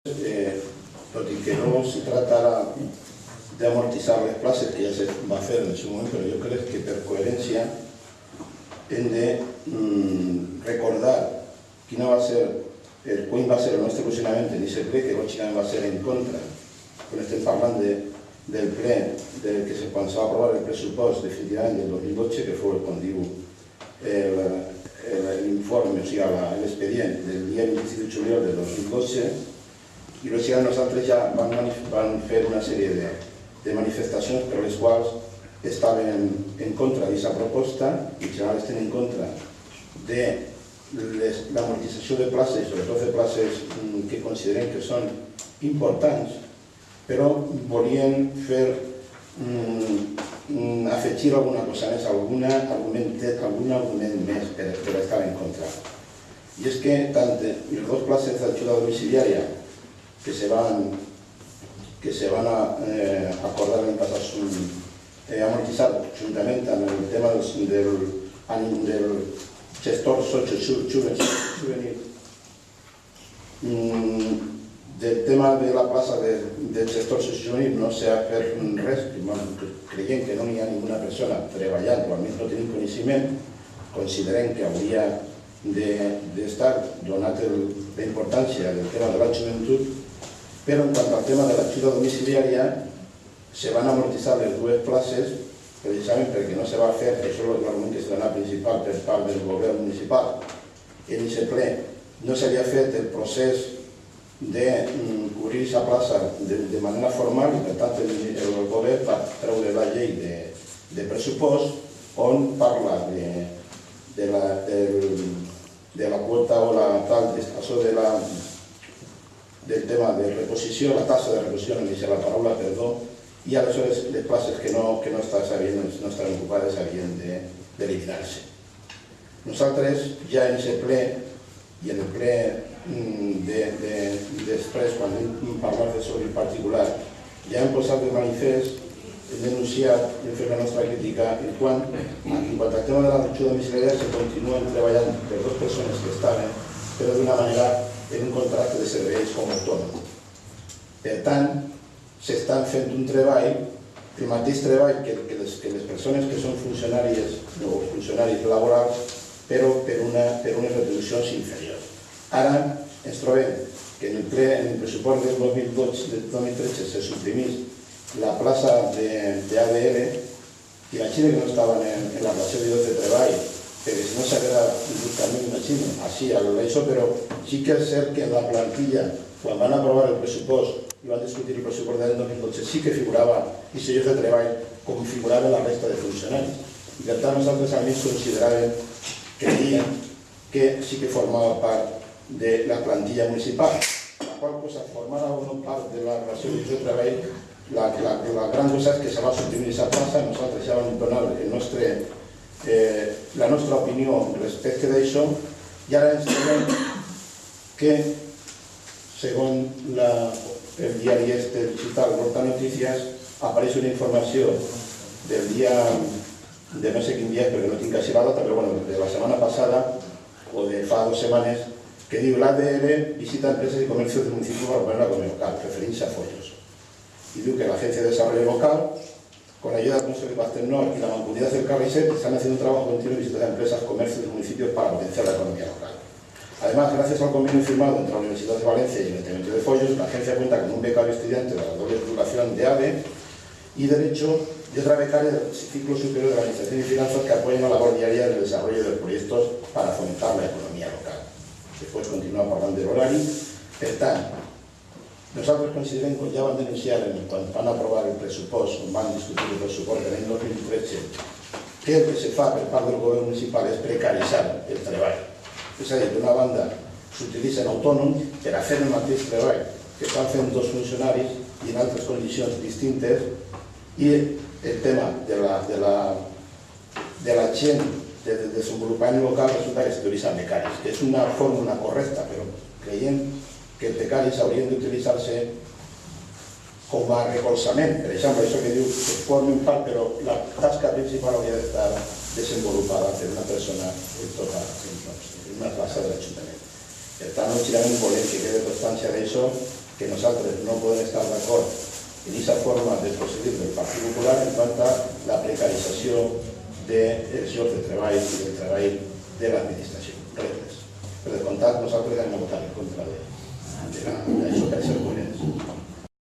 tot i que no se tractarà d'amortitzar les places, que ja se va fer en el seu moment, però jo crec que per coherència hem de recordar quin va ser el nostre posicionament en aquest ple, que lògicament va ser en contra. Quan estem parlant del ple quan s'ha aprovat el pressupost definitivament del 2012, que fou, com diu l'informe, o sigui, l'expedient del dia 27 de juliol del 2012, i lògicament nosaltres ja vam fer una sèrie de manifestacions per les quals estaven en contra d'aquesta proposta, i en general estem en contra de l'amortització de places, sobretot de places que considerem que són importants, però volien afegir alguna cosa més, algun argument més per estar en contra. I és que tant les dues places d'ajuda domiciliària que se van acordar l'any passat amortitzar juntament amb el tema del gestor socio-juvenil, del tema de la plaça del gestor socio-juvenil no s'ha fet res, creiem que no hi ha ninguna persona treballant o almenys no tenim coneixement, considerem que hauria d'estar donat la importància del tema de la joventut, però en quant al tema de l'ajuda domiciliària se van amortitzar les dues places precisament perquè no se va fer, això és l'argument que es dona principal per part del govern municipal. En aquest ple no s'havia fet el procés de cobrir aquesta plaça de manera formal i per tant el govern va treure la llei de pressupost on parla de la quota o la tal destació del tema de reposició, la tassa de reposició, no deixa la paraula, perdó, i aleshores les places que no estaven ocupades havien d'eliminar-se. Nosaltres ja en aquest ple i en el ple després, quan hem parlat sobre el particular, ja hem posat de manifest, hem denunciat, hem fet la nostra crítica en quant al tema de l'ajuda domiciliària se continuen treballant per dues persones que estaven, però d'una manera en un contracte de serveis com a autònom. Per tant, s'estan fent un treball, el mateix treball que les persones que són funcionàries o funcionaris laborals, però per unes retribucions inferiors. Ara ens trobem que en el pressupost del 2013 se suprimís la plaça d'ADL, i imagina que no estaven en la relació de llocs de treball, perquè si no s'haguera justament, imagino, així a l'ESO, però sí que és cert que en la plantilla, quan van aprovar el pressupost i van discutir el pressupost del 2012, sí que figurava aquests llocs de treball com figurava la resta de funcionaris. I per tant nosaltres a més consideràvem, creiem, que sí que formava part de la plantilla municipal, la qual cosa formava o no part de la relació de llocs de treball. La gran cosa és que se va suprimir aquesta plaça, nosaltres ja vam donar la nostra opinió respecte d'això, i ara ens trobem que, segons el diari digital Volta Notícies, apareix una informació del dia, de no sé quin dia, perquè no tinc quasi la data, però de la setmana passada, o de fa 2 setmanes, que diu l'ADL visita empresas y comercios del municipio para ponerla como local, referirse a Follos. Y diu que la Agencia de Desarrollo Local, con la ayuda del Consejo de Pastel-Nord y la Mancomunidad del Carriset, están haciendo un trabajo continuo de visitar empresas, comercios y municipios para potenciar la economía local. Además, gracias al convenio firmado entre la Universidad de Valencia y el Ayuntamiento de Follos, la agencia cuenta con un becario estudiante de la doble titulación de ADE y Derecho y otra becaria del ciclo superior de la Administración y Finanzas que apoyan la labor diaria del desarrollo de proyectos para fomentar la economía local. Después continúa hablando del horario. Per tant, nosaltres considerem que ja van denunciar quan van aprovar el pressupost, on van discutir el pressupost de l'any 2013, que el que se fa per part del govern municipal és precaritzar el treball. És a dir, d'una banda, s'utilitzen autònoms per a fer el mateix treball que estan fent 2 funcionaris i en altres condicions distintes, i el tema de la gent del desenvolupament local resulta que s'utilitzen becaris, que és una fórmula correcta, però creiem que els becaris haurien d'utilitzar-se com a recolzament. Per exemple, això que diu que formen part, però la tasca principal hauria d'estar desenvolupada per una persona en una plaça de l'Ajuntament. Per tant, lògicament volem que quede constància d'això que nosaltres no podem estar d'acord en aquesta forma de procedir del Partit Popular en quant a la precarització dels llocs de treball i del treball de l'administració. Res més. Per descomptat, nosaltres hem votat en contra d'això per ser coherents.